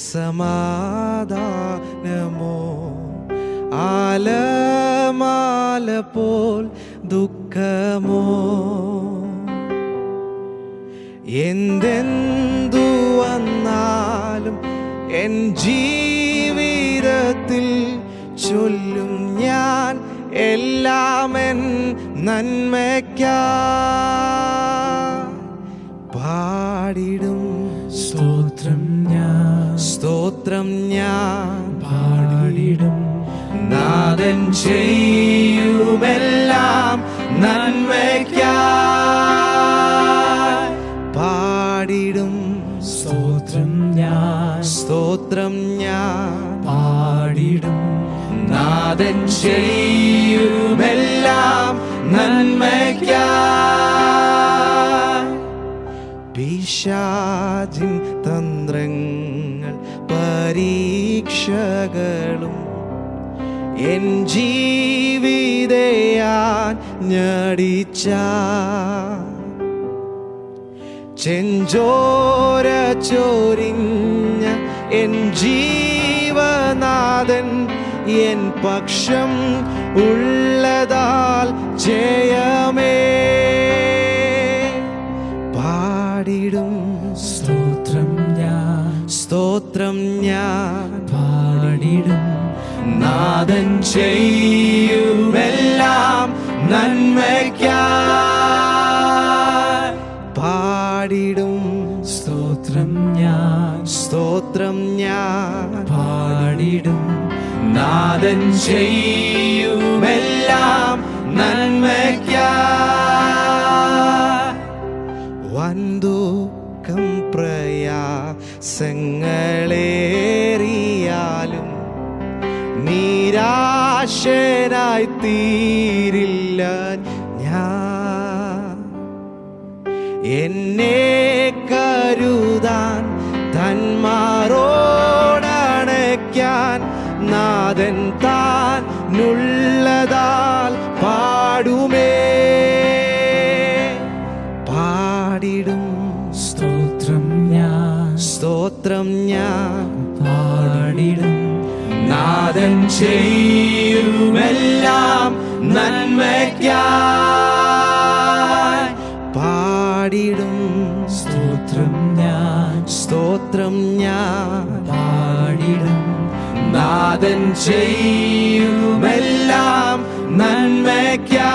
സമാധാനമോ ആലമാല പോൽ ദുഃഖമോ എന്തെന്തു വന്നാലും എൻ ജീവിതത്തിൽ ചൊല്ലും ഞാൻ എല്ലാമെൻ നന്മയ്ക്കായി പാടിടും സ്തോത്രം ഞാൻ പാടിടും നാഥൻ ചെയ്യുമെല്ലാം നന്മയ്ക്കായി പാടിടും സ്തോത്രം ഞാൻ പാടിടും നാഥൻ ചെയ്യുമെല്ലാം നന്മയ്ക്കായി പിശാചിൻ തന്ത്രങ്ങൾ പരീക്ഷകളും എൻ ജീവിതയാൻ ഞടിച്ച ചെഞ്ചോര ചൊരിഞ്ഞ എൻ ജീവനാഥൻ എൻ പക്ഷം ഉള്ളതാൽ ജയമേ പാടിടും സ്തോത്രം ഞാൻ പാടിടും നാഥൻ ചെയ്യുമെല്ലാം നന്മയ്ക്കായി പാടിടും സ്തോത്രം ഞാൻ പാടിടും നാഥൻ ചെയ്യുമെല്ലാം നന്മയ്ക്കായി വൻദുഃഖം പ്രയാസങ്ങളേറിയാലും നിരാശനായി തീരില്ല ഞാൻ എന്നെ കരുതാൻ തന്മാരോടണയ്ക്കാൻ നാഥൻ താനുള്ളതാൽ പാടുമേ പാടിടും സ്തോത്രം ഞാൻ പാടിടും നാഥൻ ചെയ്യുമെല്ലാം നന്മയ്ക്കായി പാടിടും സ്തോത്രം ഞാൻ പാടിടും നാഥൻ ചെയ്യുമെല്ലാം നന്മയ്ക്കായി.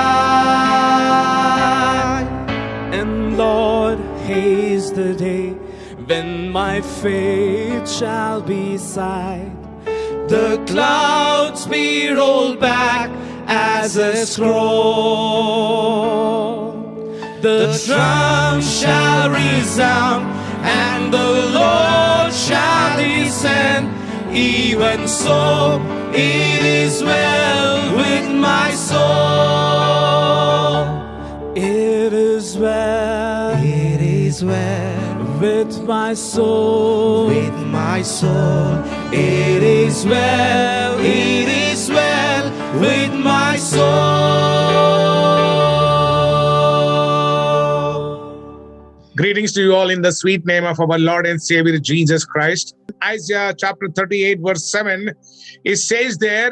And Lord, haste the day when my faith shall be sight. The clouds be rolled back as a scroll. The drum shall resound and the Lord shall descend. Even so, it is well with my soul. It is well with my soul. With my soul, it is well with my soul. Greetings to you all in the sweet name of our Lord and Savior Jesus Christ. Isaiah chapter 38 verse 7, it says there,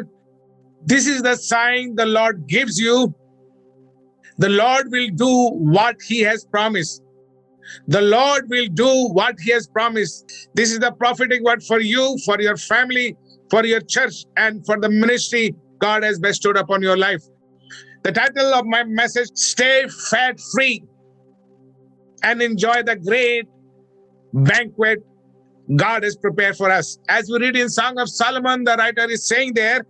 this is the sign the Lord gives you. The Lord will do what he has promised. The Lord will do what he has promised. This is the prophetic word for you, for your family, for your church, and for the ministry God has bestowed upon your life. The title of my message, Stay Fat Free and Enjoy the Great Banquet God has prepared for us. As we read in Song of Solomon, the writer is saying there,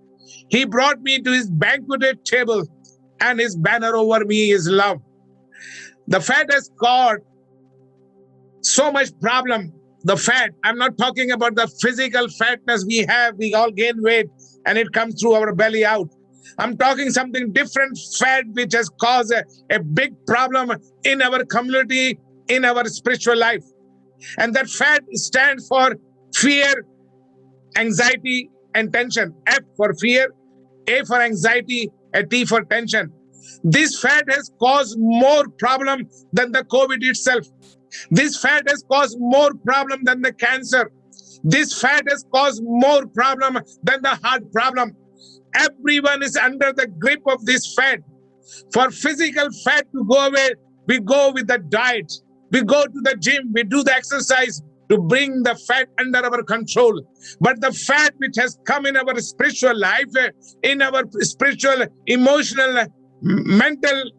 he brought me to his banqueted table and his banner over me is love. The fat has caused so much problem. The fat, I'm not talking about the physical fatness we have. We all gain weight and it comes through our belly out. I'm talking something different, fat, which has caused a big problem in our community, in our spiritual life. And that fat stands for fear, anxiety, and tension. F for fear, A for anxiety, and T for tension. This fat has caused more problem than the COVID itself. This fat has caused more problem than the cancer. This fat has caused more problem than the heart problem. Everyone is under the grip of this fat. For physical fat to go away, we go with the diet. We go to the gym, we do the exercise to bring the fat under our control. But the fat which has come in our spiritual life, in our spiritual, emotional, mental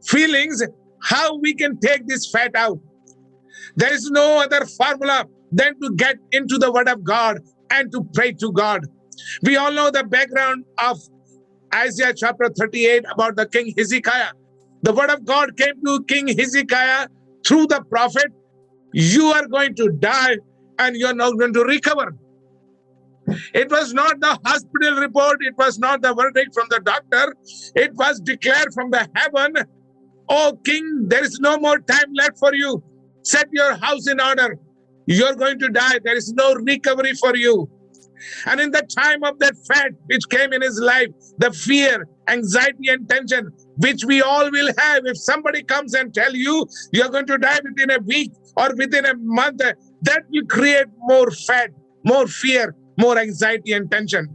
feelings, how we can take this fat out? There is no other formula than to get into the Word of God and to pray to God. We all know the background of Isaiah chapter 38 about the King Hezekiah. The Word of God came to King Hezekiah through the prophet. You are going to die and you're not going to recover. It was not the hospital report. It was not the verdict from the doctor. It was declared from the heaven. Oh, king, there is no more time left for you. Set your house in order. You're going to die. There is no recovery for you. And in the time of that fat which came in his life, the fear, anxiety, and tension, which we all will have. If somebody comes and tell you you're going to die within a week or within a month, that will create more fat, more fear, more anxiety and tension.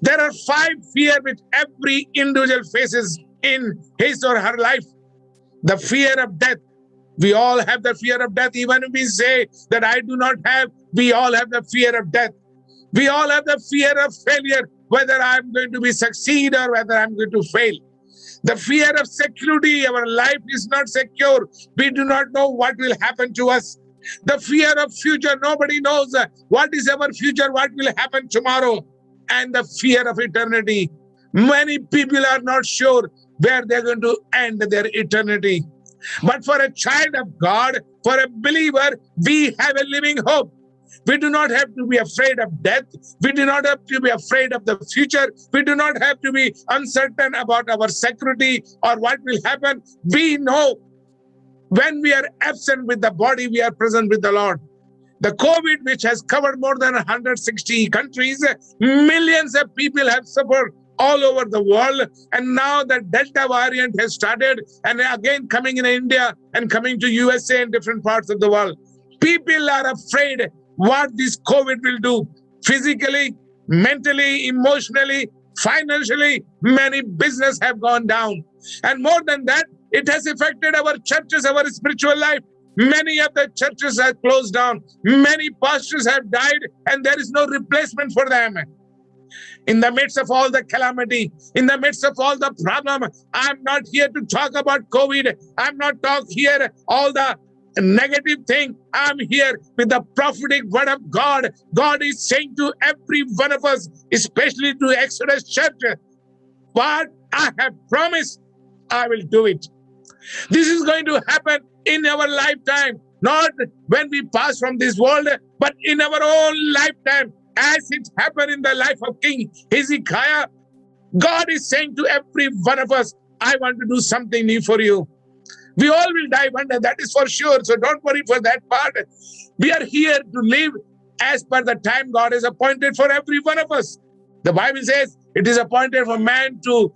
There are 5 fears which every individual faces in his or her life. The fear of death. We all have the fear of death. Even if we say that I do not have, we all have the fear of death. We all have the fear of failure, whether I'm going to be succeed or whether I'm going to fail. The fear of security, our life is not secure. We do not know what will happen to us. The fear of future, nobody knows what is our future, what will happen tomorrow. And the fear of eternity. Many people are not sure where they're going to end their eternity. But for a child of God, for a believer, we have a living hope. We do not have to be afraid of death. We do not have to be afraid of the future. We do not have to be uncertain about our security or what will happen. We know when we are absent with the body, we are present with the Lord. The COVID, which has covered more than 160 countries, millions of people have suffered all over the world. And now the Delta variant has started and again coming in India and coming to USA and different parts of the world. People are afraid what this COVID will do physically, mentally, emotionally, financially. Many businesses have gone down. And more than that, it has affected our churches, our spiritual life. Many of the churches have closed down. Many pastors have died and there is no replacement for them. In the midst of all the calamity, in the midst of all the problem, I'm not here to talk about COVID. I'm not talking here all the negative thing. I'm here with the prophetic word of God. God is saying to every one of us, especially to Exodus Church, what I have promised, I will do it. This is going to happen in our lifetime, not when we pass from this world, but in our own lifetime. As it happened in the life of King Hezekiah, God is saying to every one of us, I want to do something new for you. We all will die one day, that is for sure. So don't worry for that part. We are here to live as per the time God has appointed for every one of us. The Bible says it is appointed for man to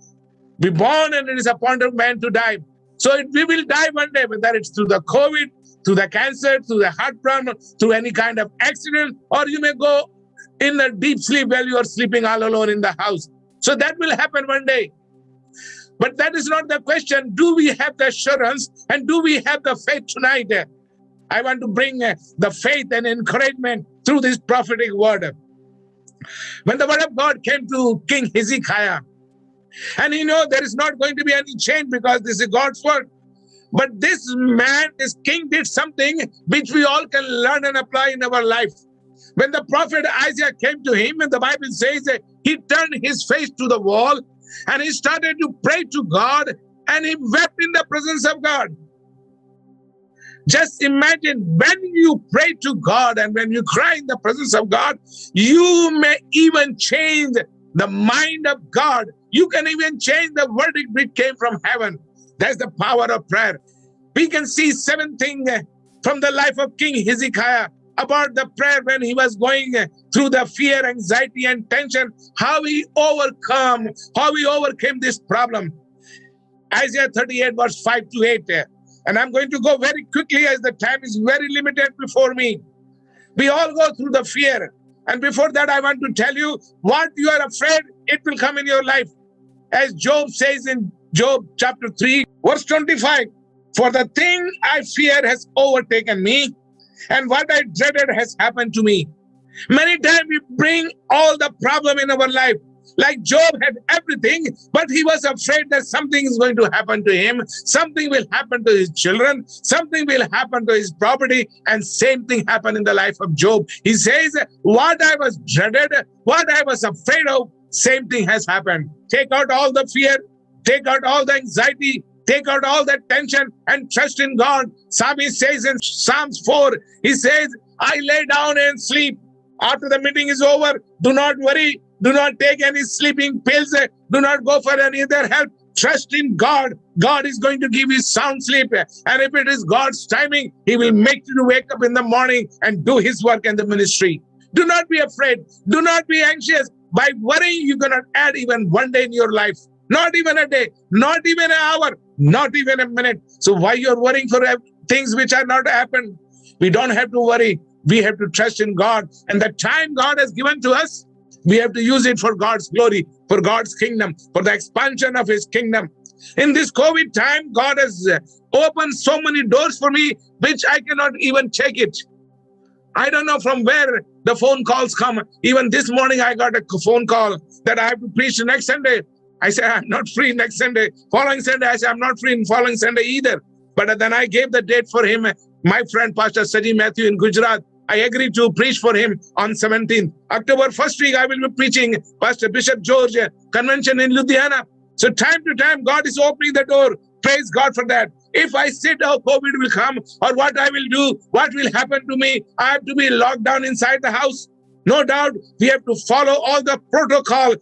be born and it is appointed for man to die. So we will die one day, whether it's through the COVID, through the cancer, through the heart problem, through any kind of accident, or you may go in a deep sleep while you are sleeping all alone in the house. So that will happen one day. But that is not the question. Do we have the assurance and do we have the faith tonight? I want to bring the faith and encouragement through this prophetic word. When the word of God came to King Hezekiah, and you know there is not going to be any change because this is God's word. But this man, this king did something which we all can learn and apply in our life. When the prophet Isaiah came to him, and the Bible says that he turned his face to the wall and he started to pray to God and he wept in the presence of God. Just imagine when you pray to God and when you cry in the presence of God, you may even change the mind of God. You can even change the verdict which came from heaven. That's the power of prayer. We can see 7 things from the life of King Hezekiah about the prayer when he was going through the fear, anxiety, and tension, how he overcame this problem. Isaiah 38 verse 5 to 8. And I'm going to go very quickly as the time is very limited before me. We all go through the fear. And before that, I want to tell you what you are afraid, it will come in your life. As Job says in Job chapter 3, verse 25, for the thing I fear has overtaken me, and what I dreaded has happened to me. Many times we bring all the problem in our life. Like Job had everything, but he was afraid that something is going to happen to him. Something will happen to his children. Something will happen to his property. And same thing happened in the life of Job. He says, what I was dreaded, what I was afraid of, same thing has happened. Take out all the fear. Take out all the anxiety. Take out all that tension and trust in God. Psalmist says in Psalms 4, he says, I lay down and sleep. After the meeting is over, do not worry. Do not take any sleeping pills. Do not go for any other help. Trust in God. God is going to give you sound sleep. And if it is God's timing, He will make you to wake up in the morning and do His work in the ministry. Do not be afraid. Do not be anxious. By worrying, you cannot add even one day in your life. Not even a day. Not even an hour. Not even a minute. So why you're worrying for things which are not happened? We don't have to worry. We have to trust in God. And the time God has given to us, we have to use it for God's glory, for God's kingdom, for the expansion of His kingdom. In this COVID time, God has opened so many doors for me, which I cannot even check it. I don't know from where the phone calls come. Even this morning, I got a phone call that I have to preach next Sunday. I said, I'm not free next Sunday. Following Sunday, I said, I'm not free in following Sunday either. But then I gave the date for him, my friend, Pastor Saji Matthew in Gujarat. I agreed to preach for him on 17th. October 1st week, I will be preaching Pastor Bishop George convention in Ludhiana. So time to time, God is opening the door. Praise God for that. If I sit, how COVID will come, or what I will do, what will happen to me, I have to be locked down inside the house. No doubt, we have to follow all the protocol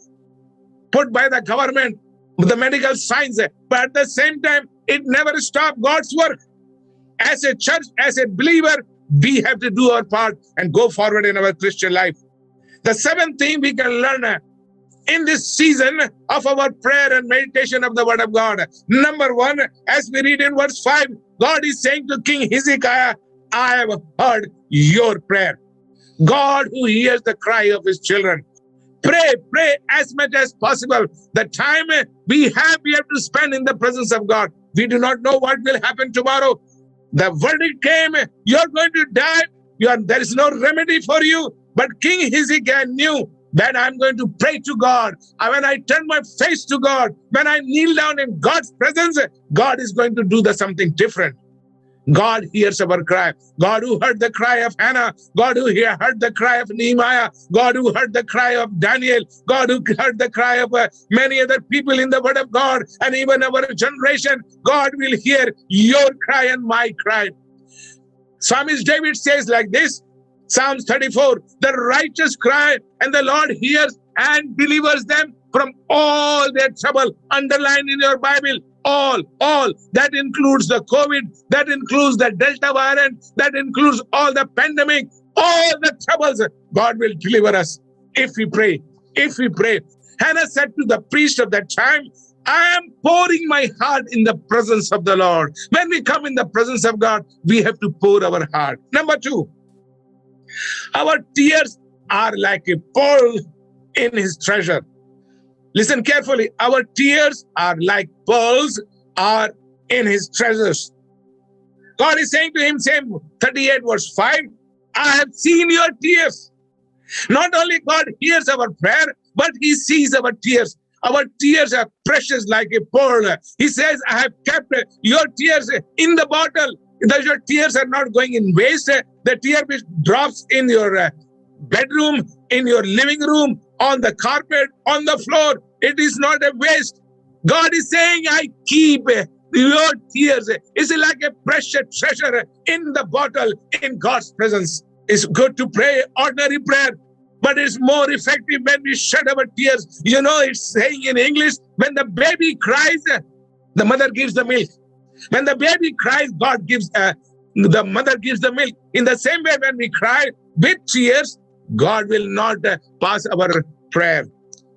put by the government, the medical science. But at the same time, it never stops God's work. As a church, as a believer, we have to do our part and go forward in our Christian life. The seventh thing we can learn in this season of our prayer and meditation of the Word of God. Number one, as we read in verse 5, God is saying to King Hezekiah, I have heard your prayer. God who hears the cry of His children. Pray as much as possible. The time we have to spend in the presence of God. We do not know what will happen tomorrow. The verdict came, you're going to die. There is no remedy for you. But King Hezekiah knew that I'm going to pray to God. And when I turn my face to God, when I kneel down in God's presence, God is going to do something different. God hears our cry. God who heard the cry of Hannah, God who heard the cry of Nehemiah, God who heard the cry of Daniel, God who heard the cry of many other people in the Word of God, and even our generation, God will hear your cry and my cry. Psalmist David says like this, Psalms 34, the righteous cry and the Lord hears and delivers them from all their trouble. Underline in your Bible, all. That includes the COVID, that includes the Delta variant, that includes all the pandemic, all the troubles. God will deliver us if we pray. If we pray. Hannah said to the priest of that time, I am pouring my heart in the presence of the Lord. When we come in the presence of God, we have to pour our heart. Number two, our tears are like a pearl in His treasure. Listen carefully. Our tears are like pearls are in His treasures. God is saying to him, same 38 verse 5, I have seen your tears. Not only God hears our prayer, but He sees our tears. Our tears are precious like a pearl. He says, I have kept your tears in the bottle. Your tears are not going in waste. The tear which drops in your bedroom, in your living room, on the carpet, on the floor, it is not a waste. God is saying, I keep your tears. It's like a precious treasure in the bottle in God's presence. It's good to pray ordinary prayer, but it's more effective when we shed our tears. You know, it's saying in English, when the baby cries, the mother gives the milk. When the baby cries, God gives, the mother gives the milk. In the same way, when we cry with tears, God will not pass our prayer.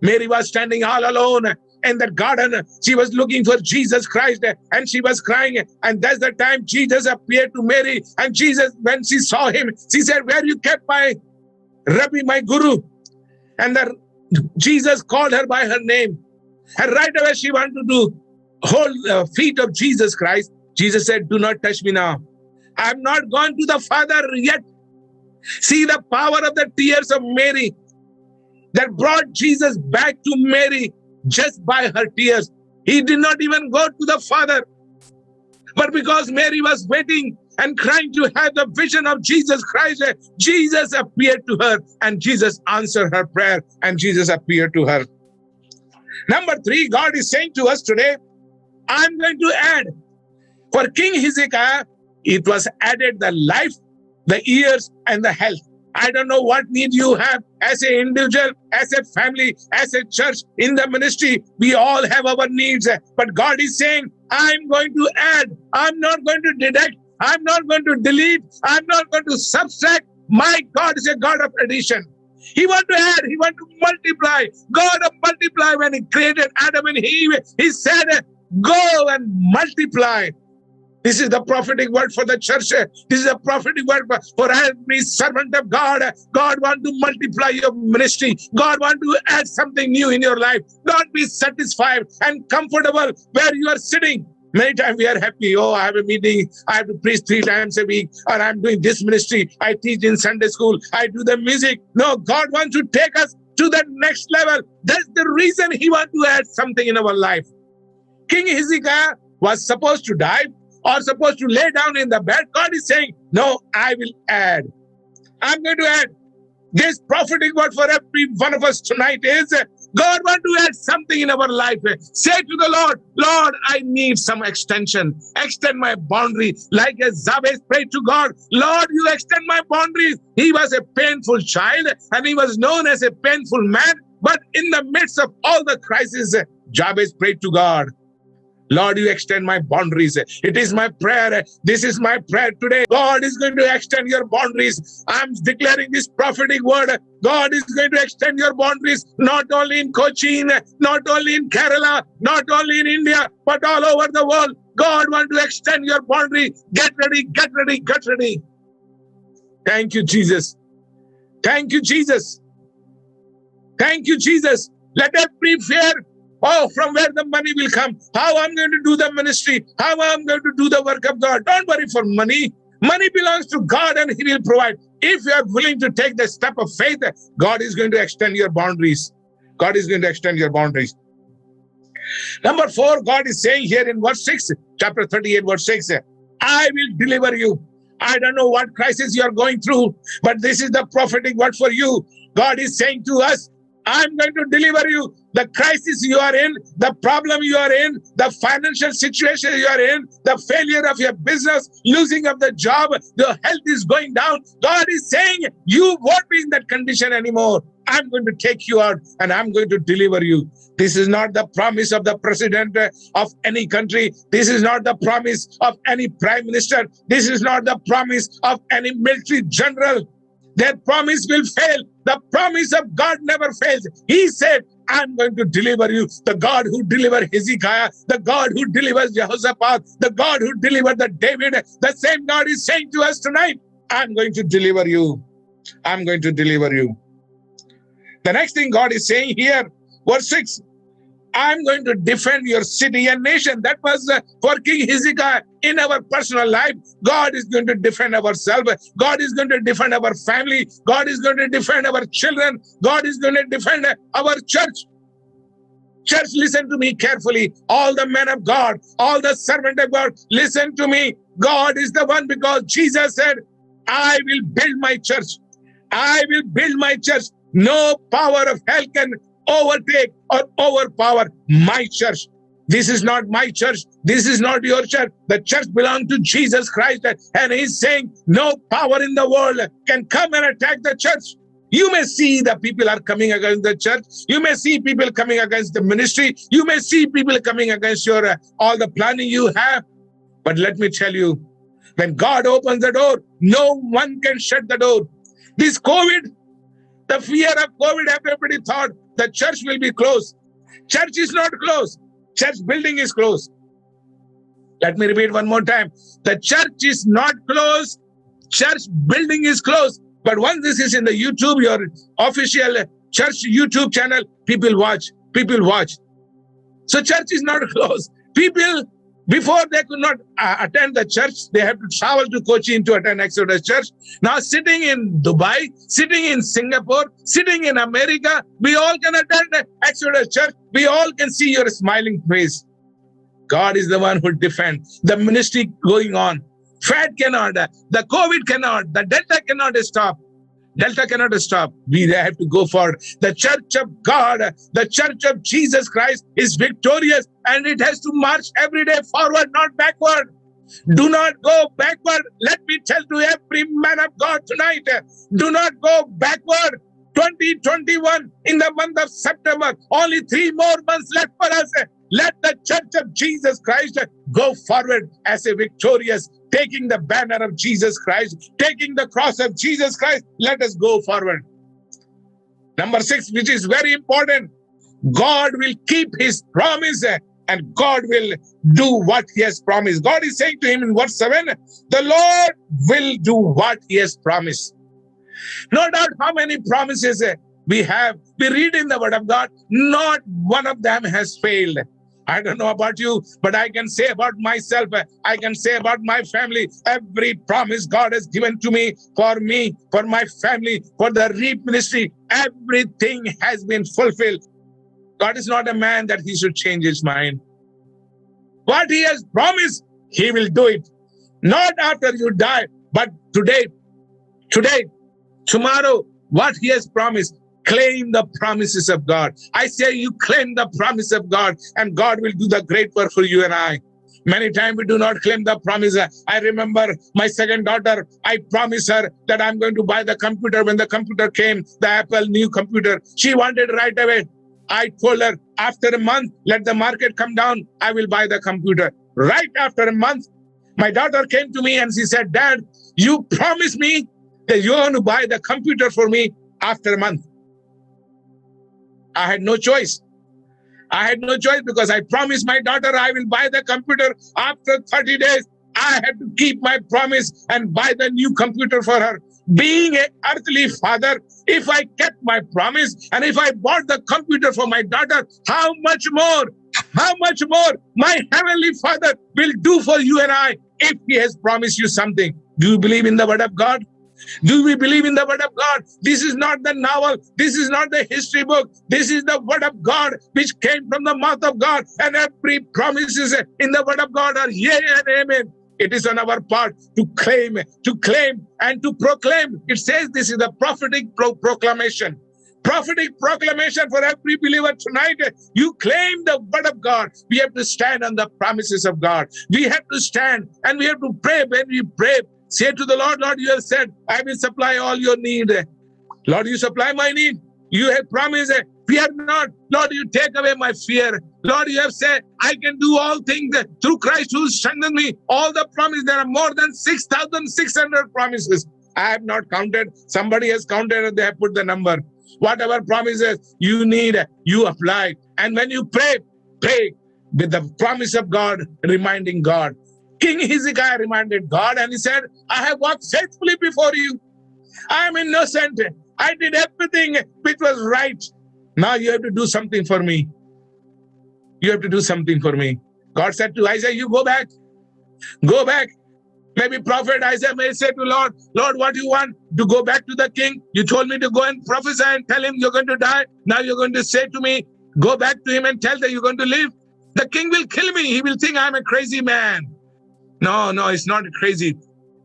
Mary was standing all alone in that garden. She was looking for Jesus Christ and she was crying. And that's the time Jesus appeared to Mary. And Jesus, when she saw him, she said, "Where you kept my Rabbi, my Guru?" And Jesus called her by her name. And right away she wanted to hold feet of Jesus Christ. Jesus said, "Do not touch me now. I'm not gone to the Father yet." See the power of the tears of Mary that brought Jesus back to Mary just by her tears. He did not even go to the Father. But because Mary was waiting and crying to have the vision of Jesus Christ, Jesus appeared to her and Jesus answered her prayer and Jesus appeared to her. Number 3, God is saying to us today, I'm going to add. For King Hezekiah, it was added the life, the years, and the health. I don't know what need you have as an individual, as a family, as a church, in the ministry. We all have our needs. But God is saying, I'm going to add. I'm not going to deduct. I'm not going to delete. I'm not going to subtract. My God is a God of addition. He wants to add. He wants to multiply. God of multiply. When he created Adam and Eve, he said, go and multiply. This is the prophetic word for the church. This is a prophetic word for every servant of God. God wants to multiply your ministry. God wants to add something new in your life. Don't be satisfied and comfortable where you are sitting. Many times we are happy. Oh, I have a meeting. I have to preach 3 times a week. Or I'm doing this ministry. I teach in Sunday school. I do the music. No, God wants to take us to the next level. That's the reason he wants to add something in our life. King Hezekiah was supposed to die or supposed to lay down in the bed. God is saying, no, I will add. I'm going to add. This prophetic word for every one of us tonight is, God wants to add something in our life. Say to the Lord, Lord, I need some extension. Extend my boundary. Like as Jabez prayed to God, Lord, you extend my boundaries. He was a painful child and he was known as a painful man. But in the midst of all the crisis, Jabez prayed to God, Lord, you extend my boundaries. It is my prayer. This is my prayer today. God is going to extend your boundaries. I'm declaring this prophetic word. God is going to extend your boundaries, not only in Cochin, not only in Kerala, not only in India, but all over the world. God wants to extend your boundary. Get ready, get ready, get ready. Thank you, Jesus. Thank you, Jesus. Thank you, Jesus. Let every fear, from where the money will come, how I'm going to do the ministry, how I'm going to do the work of God. Don't worry for money. Money belongs to God and he will provide. If you are willing to take the step of faith, God is going to extend your boundaries. God is going to extend your boundaries. Number 4, God is saying here in verse 6, chapter 38, verse 6, I will deliver you. I don't know what crisis you are going through, but this is the prophetic word for you. God is saying to us, I'm going to deliver you. The crisis you are in, the problem you are in, the financial situation you are in, the failure of your business, losing of the job, the health is going down. God is saying, you won't be in that condition anymore. I'm going to take you out and I'm going to deliver you. This is not the promise of the president of any country. This is not the promise of any prime minister. This is not the promise of any military general. Their promise will fail. The promise of God never fails. He said, I'm going to deliver you. The God who delivered Hezekiah, the God who delivers Jehoshaphat, the God who delivered the David, the same God is saying to us tonight, I'm going to deliver you. I'm going to deliver you. The next thing God is saying here, verse 6, I'm going to defend your city and nation. That was for King Hezekiah. In our personal life, God is going to defend ourselves. God is going to defend our family. God is going to defend our children. God is going to defend our church. Church, listen to me carefully. All the men of God, all the servant of God, listen to me. God is the one, because Jesus said, I will build my church. I will build my church. No power of hell can overtake or overpower my church. This is not my church. This is not your church. The church belongs to Jesus Christ. And he's saying no power in the world can come and attack the church. You may see the people are coming against the church. You may see people coming against the ministry. You may see people coming against your all the planning you have. But let me tell you, when God opens the door, no one can shut the door. This COVID, the fear of COVID, everybody thought the church will be closed. Church is not closed. Church building is closed. Let me repeat one more time. The church is not closed. Church building is closed. But once this is in the YouTube, your official church YouTube channel, people watch. People watch. So church is not closed. People, before they could not attend the church, they have to travel to Cochin to attend Exodus Church. Now sitting in Dubai, sitting in Singapore, sitting in America, we all can attend Exodus Church. We all can see your smiling face. God is the one who defends. The ministry going on. Fed cannot, the COVID cannot, the Delta cannot stop. Delta cannot stop. We have to go forward. The church of God, the church of Jesus Christ is victorious, and it has to march every day forward, not backward. Do not go backward. Let me tell to every man of God tonight, do not go backward. 2021 in the month of September, only 3 more months left for us. Let the church of Jesus Christ go forward as a victorious, taking the banner of Jesus Christ, taking the cross of Jesus Christ. Let us go forward. Number 6, which is very important, God will keep his promise and God will do what he has promised. God is saying to him in verse 7, the Lord will do what he has promised. No doubt how many promises we have. We read in the word of God, not one of them has failed. I don't know about you, but I can say about myself, I can say about my family, every promise God has given to me, for my family, for the REAP ministry, everything has been fulfilled. God is not a man that he should change his mind. What he has promised, he will do it. Not after you die, but today, tomorrow, what he has promised. Claim the promises of God. I say you claim the promise of God, and God will do the great work for you and I. Many times we do not claim the promise. I remember my second daughter, I promised her that I'm going to buy the computer. When the computer came, the Apple new computer, she wanted right away. I told her, after a month, let the market come down, I will buy the computer. Right after a month, my daughter came to me and she said, Dad, you promised me that you're going to buy the computer for me after a month. I had no choice. I had no choice because I promised my daughter I will buy the computer after 30 days. I had to keep my promise and buy the new computer for her. Being an earthly father, if I kept my promise and if I bought the computer for my daughter, how much more my heavenly Father will do for you and I if he has promised you something. Do you believe in the word of God? Do we believe in the word of God? This is not the novel. This is not the history book. This is the word of God which came from the mouth of God. And every promises in the word of God are yea and amen. It is on our part to claim and to proclaim. It says this is the prophetic proclamation. Prophetic proclamation for every believer tonight. You claim the word of God. We have to stand on the promises of God. We have to stand and we have to pray. When we pray, say to the Lord, Lord, you have said, I will supply all your need. Lord, you supply my need. You have promised, fear not. Lord, you take away my fear. Lord, you have said, I can do all things through Christ who strengthens me. All the promises, there are more than 6,600 promises. I have not counted. Somebody has counted and they have put the number. Whatever promises you need, you apply. And when you pray with the promise of God, reminding God. King Hezekiah reminded God and he said, I have walked faithfully before you. I am innocent. I did everything which was right. Now you have to do something for me. You have to do something for me. God said to Isaiah, you go back. Go back. Maybe prophet Isaiah may say to Lord, Lord, what do you want? To go back to the king? You told me to go and prophesy and tell him you're going to die. Now you're going to say to me, go back to him and tell that you're going to live. The king will kill me. He will think I'm a crazy man. No, it's not crazy.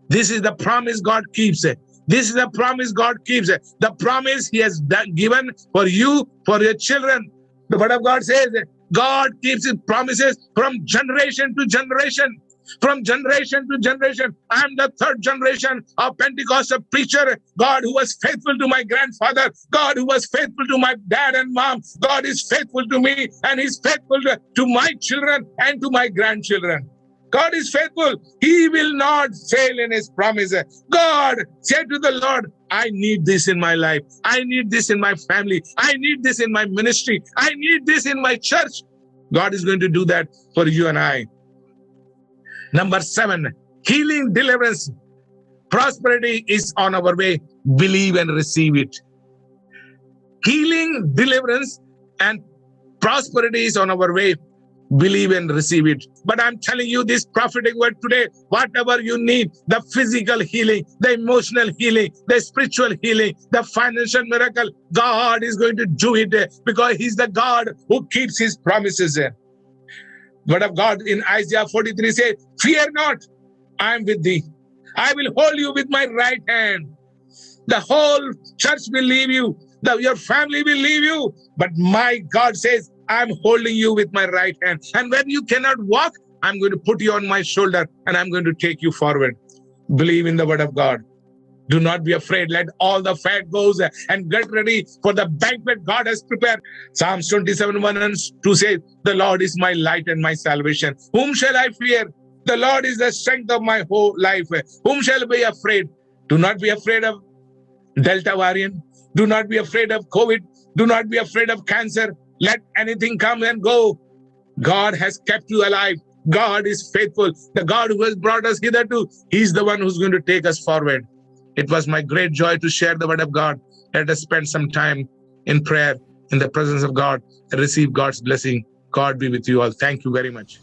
This is the promise God keeps. This is the promise God keeps. The promise he has given for you, for your children. The word of God says God keeps his promises from generation to generation. From generation to generation. I am the third generation of Pentecostal preacher. God who was faithful to my grandfather. God who was faithful to my dad and mom. God is faithful to me and he's faithful to my children and to my grandchildren. God is faithful. He will not fail in his promise. God said to the Lord, I need this in my life. I need this in my family. I need this in my ministry. I need this in my church. God is going to do that for you and I. Number 7, healing, deliverance, prosperity is on our way. Believe and receive it. Healing, deliverance, and prosperity is on our way. Believe and receive it. But I'm telling you this prophetic word today, whatever you need, the physical healing, the emotional healing, the spiritual healing, the financial miracle, God is going to do it because he's the God who keeps his promises. Word of God in Isaiah 43 says, fear not, I am with thee. I will hold you with my right hand. The whole church will leave you. Your family will leave you. But my God says, I'm holding you with my right hand. And when you cannot walk, I'm going to put you on my shoulder and I'm going to take you forward. Believe in the word of God. Do not be afraid. Let all the fat go and get ready for the banquet God has prepared. Psalms 27:1-2 says, the Lord is my light and my salvation. Whom shall I fear? The Lord is the strength of my whole life. Whom shall I be afraid? Do not be afraid of Delta variant. Do not be afraid of COVID. Do not be afraid of cancer. Let anything come and go. God has kept you alive. God is faithful. The God who has brought us hitherto, he's the one who's going to take us forward. It was my great joy to share the word of God. Let us spend some time in prayer in the presence of God and receive God's blessing. God be with you all. Thank you very much.